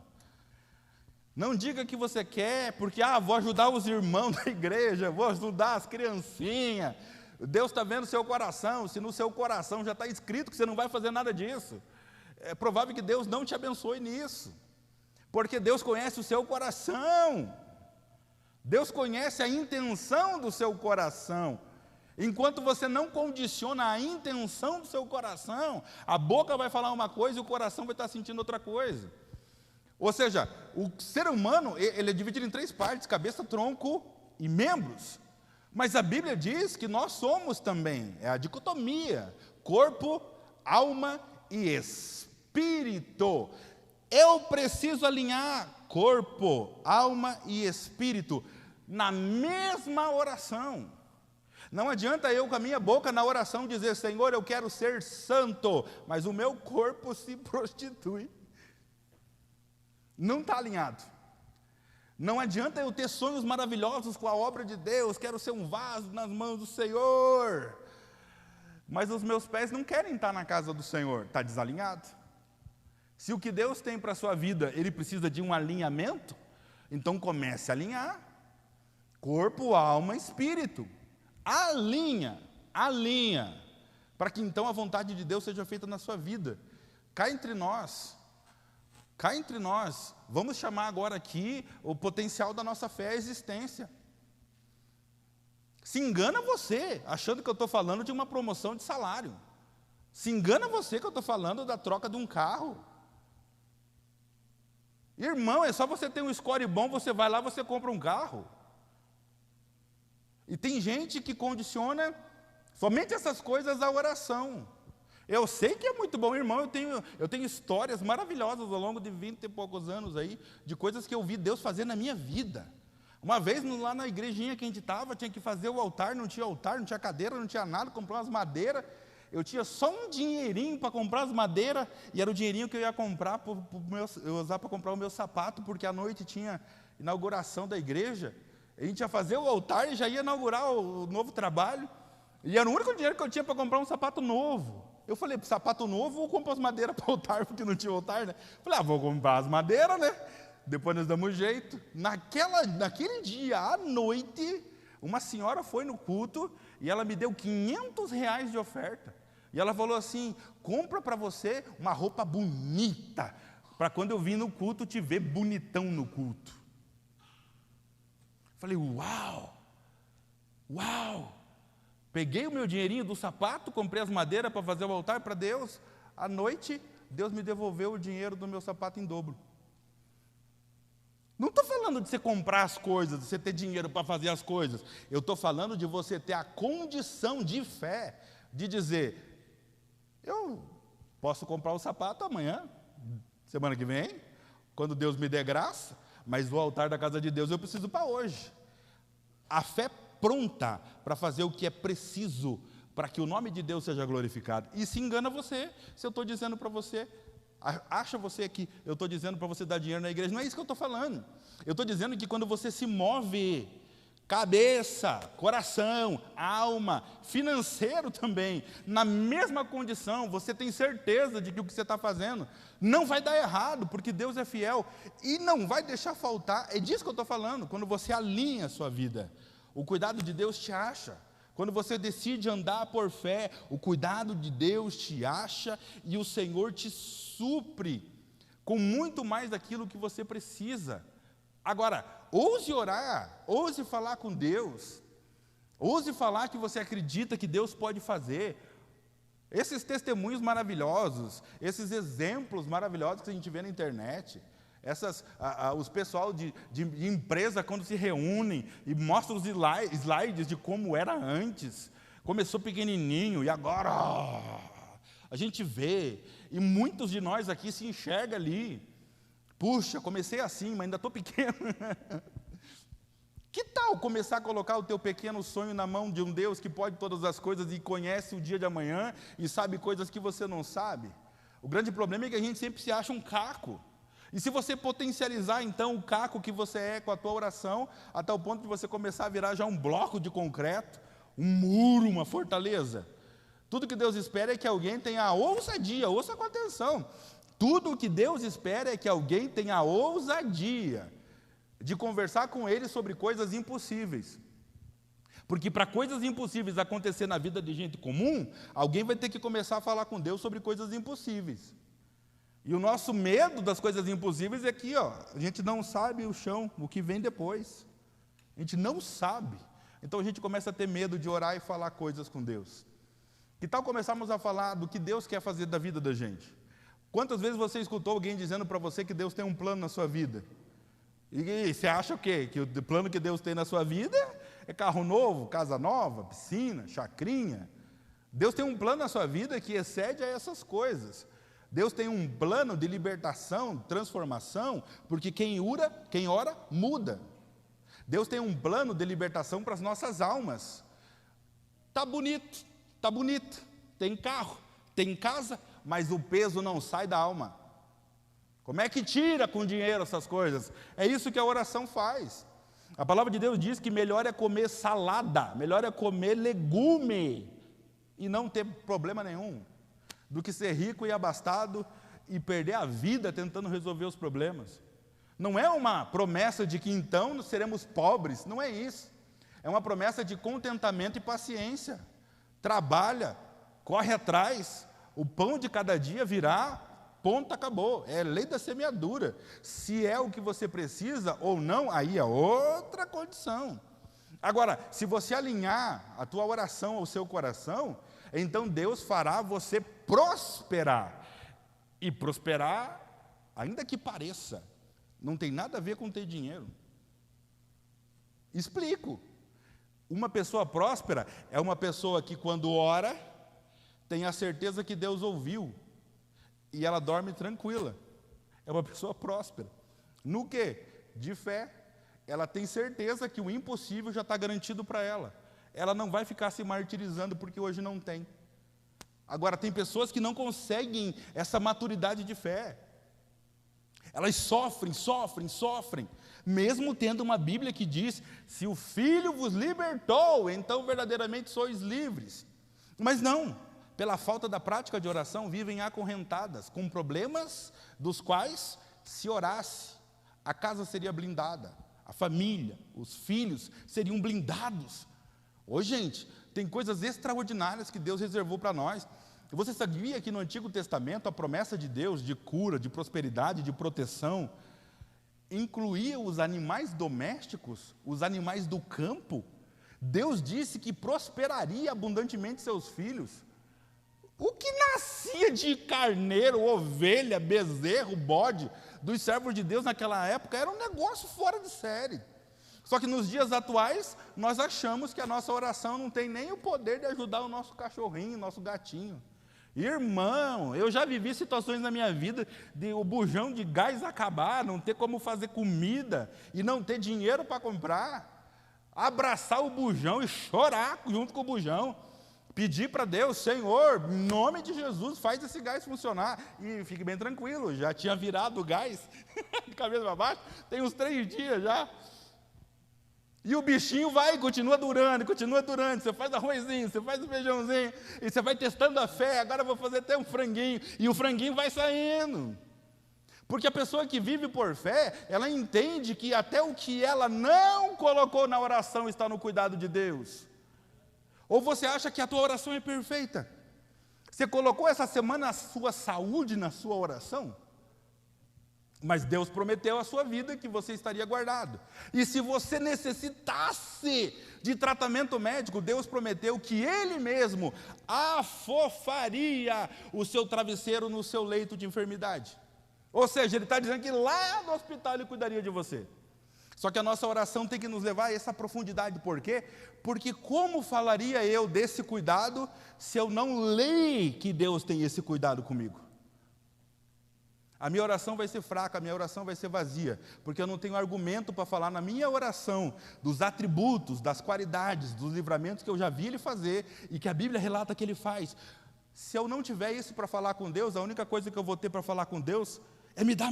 Não diga que você quer, porque vou ajudar os irmãos da igreja, vou ajudar as criancinhas. Deus está vendo o seu coração, se no seu coração já está escrito que você não vai fazer nada disso, é provável que Deus não te abençoe nisso, porque Deus conhece o seu coração, Deus conhece a intenção do seu coração. Enquanto você não condiciona a intenção do seu coração, a boca vai falar uma coisa e o coração vai estar sentindo outra coisa. Ou seja, o ser humano, ele é dividido em 3 partes, cabeça, tronco e membros. Mas a Bíblia diz que nós somos também, é a dicotomia, corpo, alma e espírito. Eu preciso alinhar corpo, alma e espírito na mesma oração. Não adianta eu com a minha boca na oração dizer, Senhor, eu quero ser santo, mas o meu corpo se prostitui. Não está alinhado. Não adianta eu ter sonhos maravilhosos com a obra de Deus, quero ser um vaso nas mãos do Senhor, mas os meus pés não querem estar na casa do Senhor, está desalinhado. Se o que Deus tem para a sua vida, ele precisa de um alinhamento, então comece a alinhar, corpo, alma, espírito, alinha, para que então a vontade de Deus seja feita na sua vida. Cá entre nós, vamos chamar agora aqui o potencial da nossa fé à existência. Se engana você, achando que eu estou falando de uma promoção de salário. Se engana você que eu estou falando da troca de um carro. Irmão, é só você ter um score bom, você vai lá, você compra um carro. E tem gente que condiciona somente essas coisas à oração. Eu sei que é muito bom, irmão, eu tenho histórias maravilhosas ao longo de 20 e poucos anos aí, de coisas que eu vi Deus fazer na minha vida. Uma vez lá na igrejinha que a gente estava, tinha que fazer o altar, não tinha cadeira, não tinha nada, comprou umas madeiras. Eu tinha só um dinheirinho para comprar as madeiras, e era o dinheirinho que eu ia comprar, eu usar para comprar o meu sapato, porque à noite tinha inauguração da igreja. A gente ia fazer o altar e já ia inaugurar o novo trabalho, e era o único dinheiro que eu tinha para comprar um sapato novo. Eu falei, sapato novo ou compro as madeiras para o altar, porque não tinha altar, né? Falei, vou comprar as madeiras, né? Depois nós damos jeito. Naquele dia, à noite, uma senhora foi no culto e ela me deu R$500 de oferta. E ela falou assim, compra para você uma roupa bonita, para quando eu vir no culto, te ver bonitão no culto. Falei, uau! Peguei o meu dinheirinho do sapato, comprei as madeiras para fazer o altar para Deus. À noite, Deus me devolveu o dinheiro do meu sapato em dobro. Não estou falando de você comprar as coisas, de você ter dinheiro para fazer as coisas. Eu estou falando de você ter a condição de fé, de dizer, eu posso comprar o sapato amanhã, semana que vem, quando Deus me der graça, mas o altar da casa de Deus eu preciso para hoje. A fé pronta para fazer o que é preciso para que o nome de Deus seja glorificado. E se engana você, se eu estou dizendo para você, acha você que eu estou dizendo para você dar dinheiro na igreja, não é isso que eu estou falando. Eu estou dizendo que quando você se move, cabeça, coração, alma, financeiro também, na mesma condição, você tem certeza de que o que você está fazendo não vai dar errado, porque Deus é fiel e não vai deixar faltar. É disso que eu estou falando, quando você alinha a sua vida, o cuidado de Deus te acha. Quando você decide andar por fé, o cuidado de Deus te acha e o Senhor te supre com muito mais daquilo que você precisa. Agora, ouse orar, ouse falar com Deus, ouse falar que você acredita que Deus pode fazer. Esses testemunhos maravilhosos, esses exemplos maravilhosos que a gente vê na internet, os pessoal de empresa quando se reúnem e mostram os slides de como era antes, começou pequenininho e agora a gente vê, e muitos de nós aqui se enxerga ali. Puxa, comecei assim, mas ainda estou pequeno. Que tal começar a colocar o teu pequeno sonho na mão de um Deus que pode todas as coisas e conhece o dia de amanhã e sabe coisas que você não sabe? O grande problema é que a gente sempre se acha um caco. E se você potencializar então o caco que você é com a tua oração, até o ponto de você começar a virar já um bloco de concreto, um muro, uma fortaleza. Tudo que Deus espera é que alguém tenha a ousadia, ouça com atenção. Tudo o que Deus espera é que alguém tenha a ousadia de conversar com Ele sobre coisas impossíveis. Porque para coisas impossíveis acontecer na vida de gente comum, alguém vai ter que começar a falar com Deus sobre coisas impossíveis. E o nosso medo das coisas impossíveis é que a gente não sabe o chão, o que vem depois. A gente não sabe. Então a gente começa a ter medo de orar e falar coisas com Deus. Que tal começarmos a falar do que Deus quer fazer da vida da gente? Quantas vezes você escutou alguém dizendo para você que Deus tem um plano na sua vida? E você acha o quê? Que o plano que Deus tem na sua vida é carro novo, casa nova, piscina, chacrinha? Deus tem um plano na sua vida que excede a essas coisas. Deus tem um plano de libertação, transformação, porque quem ora, muda. Deus tem um plano de libertação para as nossas almas. Está bonito, está bonito, tem carro, tem casa, mas o peso não sai da alma. Como é que tira com dinheiro essas coisas? É isso que a oração faz. A palavra de Deus diz que melhor é comer salada, melhor é comer legume e não ter problema nenhum, do que ser rico e abastado e perder a vida tentando resolver os problemas. Não é uma promessa de que então seremos pobres, não é isso. É uma promessa de contentamento e paciência. Trabalha, corre atrás, o pão de cada dia virá, ponto, acabou. É lei da semeadura. Se é o que você precisa ou não, aí é outra condição. Agora, se você alinhar a tua oração ao seu coração, então Deus fará você prosperar. E prosperar, ainda que pareça, não tem nada a ver com ter dinheiro. Explico. Uma pessoa próspera é uma pessoa que quando ora, tem a certeza que Deus ouviu. E ela dorme tranquila. É uma pessoa próspera. No quê? De fé. ela tem certeza que o impossível já está garantido para ela. Ela não vai ficar se martirizando porque hoje não tem. Agora, tem pessoas que não conseguem essa maturidade de fé. Elas sofrem, mesmo tendo uma Bíblia que diz: se o Filho vos libertou, então verdadeiramente sois livres. Mas não, pela falta da prática de oração, vivem acorrentadas, com problemas dos quais, se orasse, a casa seria blindada, a família, os filhos seriam blindados. Ô gente, tem coisas extraordinárias que Deus reservou para nós. Você sabia que no Antigo Testamento a promessa de Deus de cura, de prosperidade, de proteção, incluía os animais domésticos, os animais do campo? Deus disse que prosperaria abundantemente seus filhos. O que nascia de carneiro, ovelha, bezerro, bode, dos servos de Deus naquela época, era um negócio fora de série. Só que nos dias atuais, nós achamos que a nossa oração não tem nem o poder de ajudar o nosso cachorrinho, o nosso gatinho. Irmão, eu já vivi situações na minha vida de o bujão de gás acabar, não ter como fazer comida e não ter dinheiro para comprar. Abraçar o bujão e chorar junto com o bujão. Pedir para Deus: Senhor, em nome de Jesus, faz esse gás funcionar. E fique bem tranquilo, já tinha virado o gás, de cabeça para baixo, tem uns 3 dias já. E o bichinho vai, continua durando. Você faz arrozinho, você faz o feijãozinho, e você vai testando a fé. Agora eu vou fazer até um franguinho, e o franguinho vai saindo. Porque a pessoa que vive por fé, ela entende que até o que ela não colocou na oração está no cuidado de Deus. Ou você acha que a tua oração é perfeita? Você colocou essa semana a sua saúde na sua oração? Mas Deus prometeu à sua vida que você estaria guardado. E se você necessitasse de tratamento médico, Deus prometeu que Ele mesmo afofaria o seu travesseiro no seu leito de enfermidade. Ou seja, Ele está dizendo que lá no hospital Ele cuidaria de você. Só que a nossa oração tem que nos levar a essa profundidade. Por quê? Porque como falaria eu desse cuidado se eu não leio que Deus tem esse cuidado comigo? A minha oração vai ser fraca, a minha oração vai ser vazia, porque eu não tenho argumento para falar na minha oração dos atributos, das qualidades, dos livramentos que eu já vi Ele fazer e que a Bíblia relata que Ele faz. Se eu não tiver isso para falar com Deus, a única coisa que eu vou ter para falar com Deus é me dá,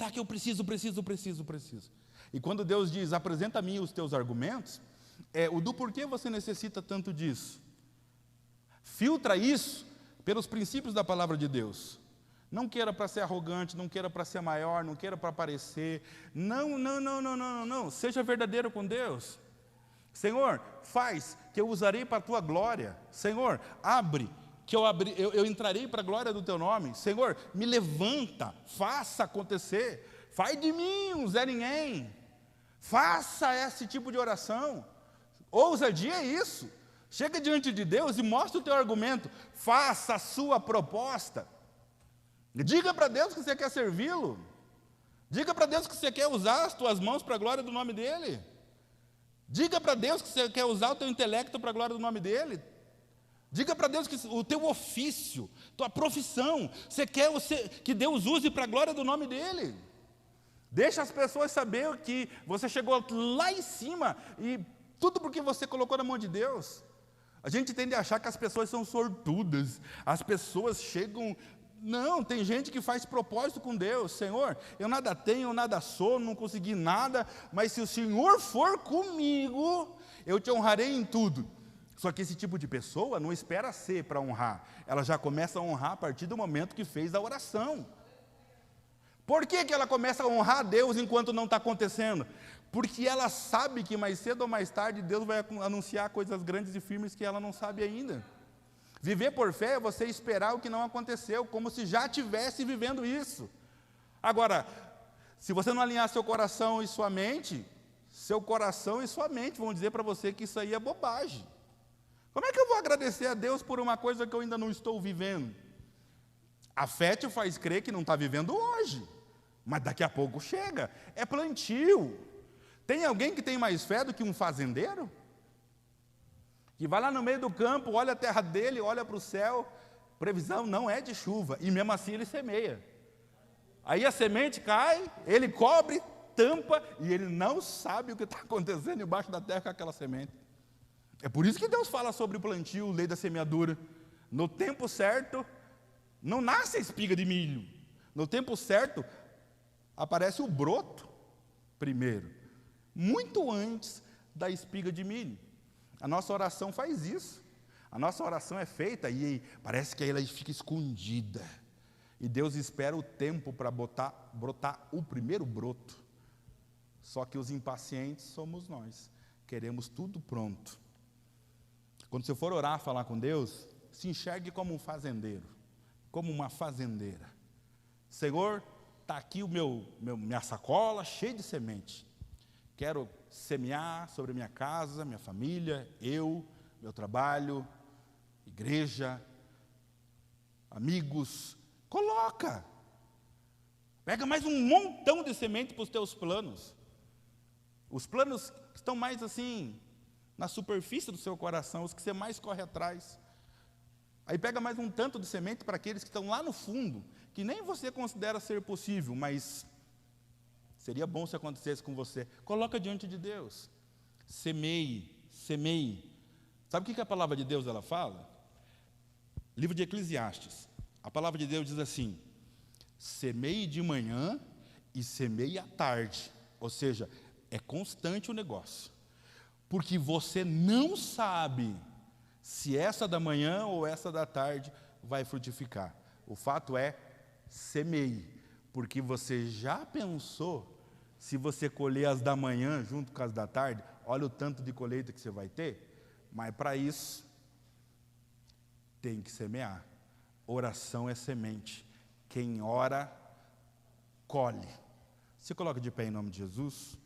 que eu preciso. E quando Deus diz: apresenta a mim os teus argumentos, o do porquê você necessita tanto disso. Filtra isso pelos princípios da palavra de Deus. Não queira para ser arrogante, não queira para ser maior, não queira para aparecer. Não. Seja verdadeiro com Deus. Senhor, faz, que eu usarei para a tua glória. Senhor, abre, que eu entrarei para a glória do teu nome. Senhor, me levanta, faça acontecer. Faz de mim um Zé Ninguém. Faça esse tipo de oração. Ousadia é isso. Chega diante de Deus e mostra o teu argumento. Faça a sua proposta. Diga para Deus que você quer servi-lo. Diga para Deus que você quer usar as tuas mãos para a glória do nome dEle. Diga para Deus que você quer usar o teu intelecto para a glória do nome dEle. Diga para Deus que o teu ofício, tua profissão, você quer que Deus use para a glória do nome dEle. Deixa as pessoas saber que você chegou lá em cima e tudo porque você colocou na mão de Deus. A gente tende a achar que as pessoas são sortudas. As pessoas chegam... Não, tem gente que faz propósito com Deus. Senhor, eu nada tenho, eu nada sou, não consegui nada, mas se o Senhor for comigo, eu te honrarei em tudo. Só que esse tipo de pessoa não espera ser para honrar. Ela já começa a honrar a partir do momento que fez a oração. Por que ela começa a honrar a Deus enquanto não está acontecendo? Porque ela sabe que mais cedo ou mais tarde Deus vai anunciar coisas grandes e firmes que ela não sabe ainda. Viver por fé é você esperar o que não aconteceu, como se já estivesse vivendo isso. Agora, se você não alinhar seu coração e sua mente vão dizer para você que isso aí é bobagem. Como é que eu vou agradecer a Deus por uma coisa que eu ainda não estou vivendo? A fé te faz crer que não está vivendo hoje, mas daqui a pouco chega. É plantio. Tem alguém que tem mais fé do que um fazendeiro? Que vai lá no meio do campo, olha a terra dele, olha para o céu, previsão não é de chuva, e mesmo assim ele semeia. Aí a semente cai, ele cobre, tampa e ele não sabe o que está acontecendo embaixo da terra com aquela semente. É por isso que Deus fala sobre o plantio, lei da semeadura. No tempo certo, não nasce a espiga de milho. No tempo certo, aparece o broto primeiro, muito antes da espiga de milho. A nossa oração faz isso. A nossa oração é feita e parece que ela fica escondida. E Deus espera o tempo para brotar o primeiro broto. Só que os impacientes somos nós. Queremos tudo pronto. Quando você for orar, falar com Deus, se enxergue como um fazendeiro, como uma fazendeira. Senhor, está aqui minha sacola cheia de semente. Quero semear sobre minha casa, minha família, meu trabalho, igreja, amigos. Coloca. Pega mais um montão de semente para os teus planos. Os planos que estão mais assim, na superfície do seu coração, os que você mais corre atrás. Aí pega mais um tanto de semente para aqueles que estão lá no fundo, que nem você considera ser possível, mas seria bom se acontecesse com você. Coloca diante de Deus. Semeie, semeie. Sabe o que a palavra de Deus ela fala? Livro de Eclesiastes. A palavra de Deus diz assim: semeie de manhã e semeie à tarde. Ou seja, é constante o negócio. Porque você não sabe se essa da manhã ou essa da tarde vai frutificar. O fato é, semeie, porque você já pensou, se você colher as da manhã junto com as da tarde, olha o tanto de colheita que você vai ter, mas para isso, tem que semear. Oração é semente. Quem ora, colhe. Se coloca de pé em nome de Jesus.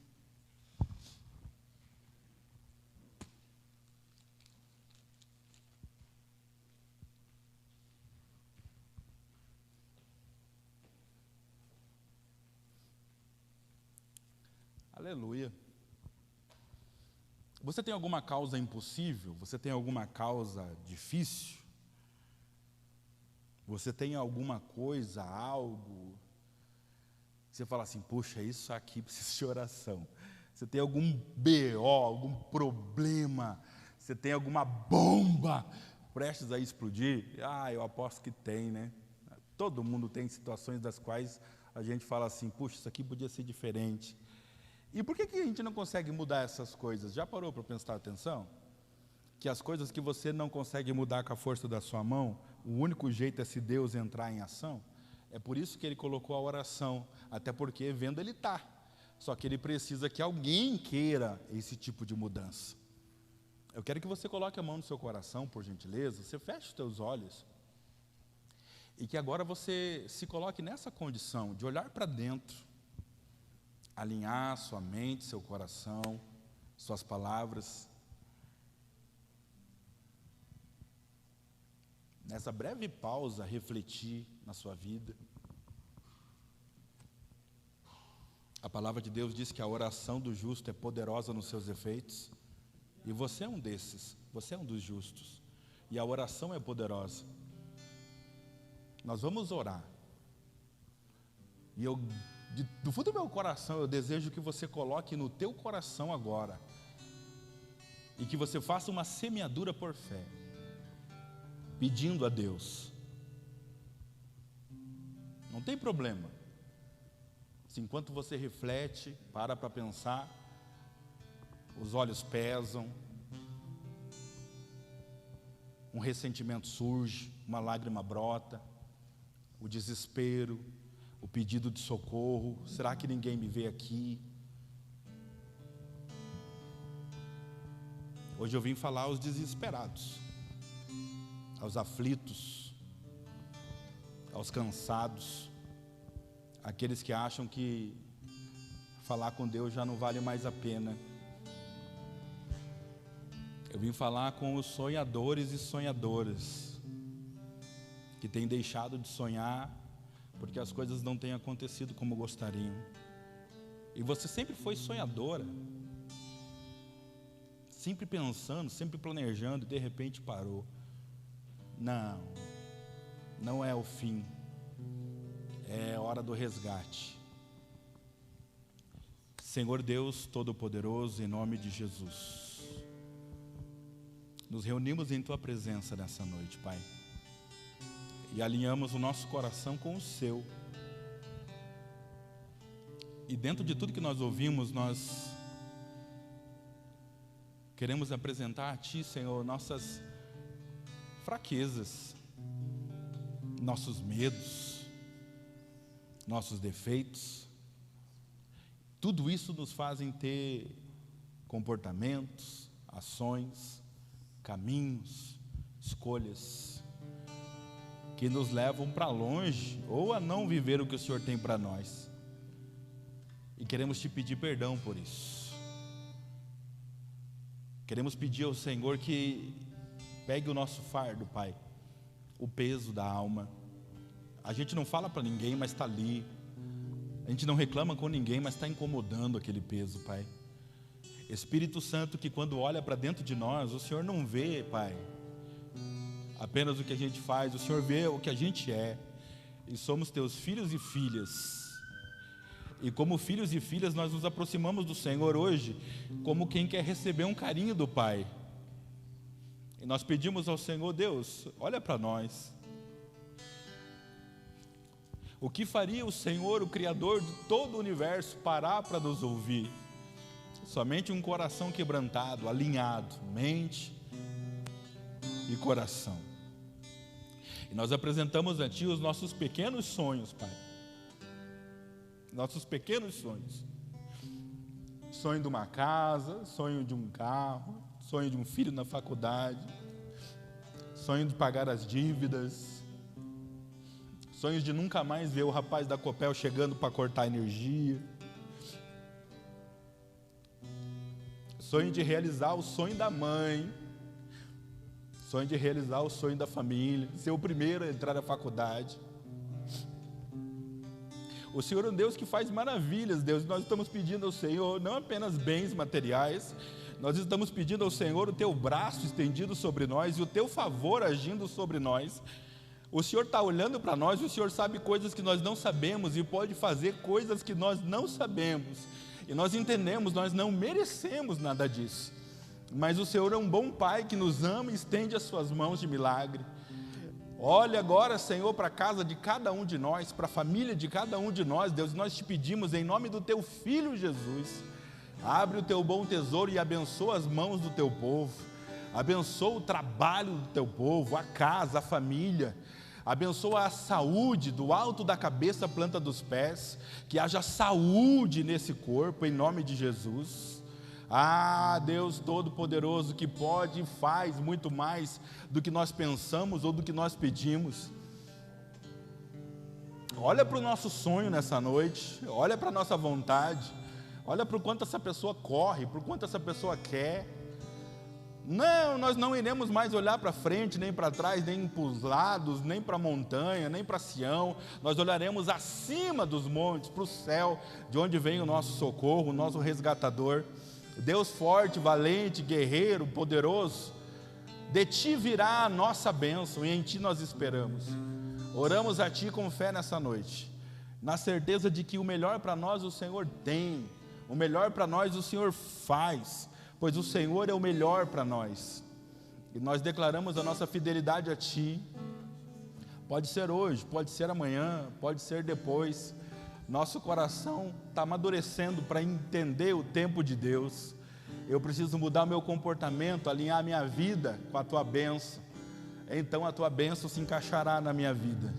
Aleluia. Você tem alguma causa impossível? Você tem alguma causa difícil? Você tem alguma coisa, algo? Você fala assim, puxa, isso aqui precisa de oração. Você tem algum BO, algum problema? Você tem alguma bomba prestes a explodir? Eu aposto que tem, né? Todo mundo tem situações das quais a gente fala assim, puxa, isso aqui podia ser diferente. E por que a gente não consegue mudar essas coisas? Já parou para prestar atenção? Que as coisas que você não consegue mudar com a força da sua mão, o único jeito é se Deus entrar em ação. É por isso que Ele colocou a oração, até porque vendo Ele está. Só que Ele precisa que alguém queira esse tipo de mudança. Eu quero que você coloque a mão no seu coração, por gentileza, você feche os teus olhos. E que agora você se coloque nessa condição de olhar para dentro, alinhar sua mente, seu coração, suas palavras. Nessa breve pausa, refletir na sua vida. A palavra de Deus diz que a oração do justo é poderosa nos seus efeitos. E você é um desses, você é um dos justos. E a oração é poderosa. Nós vamos orar. E do fundo do meu coração, eu desejo que você coloque no teu coração agora. E que você faça uma semeadura por fé. Pedindo a Deus. Não tem problema. Se enquanto você reflete, para pensar, os olhos pesam, um ressentimento surge, uma lágrima brota, o desespero, o pedido de socorro, será que ninguém me vê aqui? Hoje eu vim falar aos desesperados, aos aflitos, aos cansados, aqueles que acham que falar com Deus já não vale mais a pena. Eu vim falar com os sonhadores e sonhadoras, que têm deixado de sonhar, porque as coisas não têm acontecido como gostariam. E você sempre foi sonhadora, sempre pensando, sempre planejando, e de repente parou. Não é o fim, é hora do resgate. Senhor Deus Todo-Poderoso, em nome de Jesus, nos reunimos em Tua presença nessa noite, Pai, e alinhamos o nosso coração com o Seu. E dentro de tudo que nós ouvimos, nós queremos apresentar a Ti, Senhor, nossas fraquezas, nossos medos, nossos defeitos. Tudo isso nos fazem ter comportamentos, ações, caminhos, escolhas que nos levam para longe ou a não viver o que o Senhor tem para nós. E queremos Te pedir perdão por isso. Queremos pedir ao Senhor que pegue o nosso fardo, Pai, o peso da alma. A gente não fala para ninguém, mas está ali. A gente não reclama com ninguém, mas está incomodando aquele peso, Pai. Espírito Santo, que quando olha para dentro de nós, o Senhor não vê, Pai, apenas o que a gente faz, o Senhor vê o que a gente é. E somos Teus filhos e filhas. E como filhos e filhas, nós nos aproximamos do Senhor hoje como quem quer receber um carinho do Pai. E nós pedimos ao Senhor: Deus, olha para nós. O que faria o Senhor, o Criador de todo o universo, parar para nos ouvir? Somente um coração quebrantado, alinhado, mente e coração. E nós apresentamos a Ti os nossos pequenos sonhos, Pai. Nossos pequenos sonhos. Sonho de uma casa, sonho de um carro, sonho de um filho na faculdade, sonho de pagar as dívidas, sonhos de nunca mais ver o rapaz da Copel chegando para cortar a energia, sonho de realizar o sonho da mãe, sonho de realizar o sonho da família, ser o primeiro a entrar na faculdade. O Senhor é um Deus que faz maravilhas, Deus. Nós estamos pedindo ao Senhor não apenas bens materiais, nós estamos pedindo ao Senhor o Teu braço estendido sobre nós e o Teu favor agindo sobre nós. O Senhor está olhando para nós, o Senhor sabe coisas que nós não sabemos e pode fazer coisas que nós não sabemos. E nós entendemos, nós não merecemos nada disso. Mas o Senhor é um bom Pai que nos ama e estende as Suas mãos de milagre. Olha agora, Senhor, para a casa de cada um de nós, para a família de cada um de nós, Deus, nós Te pedimos em nome do Teu Filho Jesus, abre o Teu bom tesouro e abençoa as mãos do Teu povo, abençoa o trabalho do Teu povo, a casa, a família, abençoa a saúde, do alto da cabeça à planta dos pés, que haja saúde nesse corpo, em nome de Jesus. Ah, Deus Todo-Poderoso, que pode e faz muito mais do que nós pensamos ou do que nós pedimos. Olha para o nosso sonho nessa noite, olha para a nossa vontade, olha para o quanto essa pessoa corre, para o quanto essa pessoa quer. Não, nós não iremos mais olhar para frente, nem para trás, nem para os lados, nem para a montanha, nem para Sião. Nós olharemos acima dos montes, para o céu, de onde vem o nosso socorro, o nosso resgatador. Deus forte, valente, guerreiro, poderoso, de Ti virá a nossa bênção e em Ti nós esperamos. Oramos a Ti com fé nessa noite, na certeza de que o melhor para nós o Senhor tem, o melhor para nós o Senhor faz, pois o Senhor é o melhor para nós. E nós declaramos a nossa fidelidade a Ti. Pode ser hoje, pode ser amanhã, pode ser depois. Nosso coração está amadurecendo para entender o tempo de Deus. Eu preciso mudar o meu comportamento, alinhar a minha vida com a Tua bênção. Então a Tua bênção se encaixará na minha vida.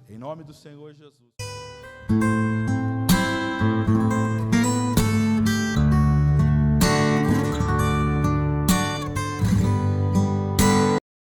Em nome do Senhor Jesus.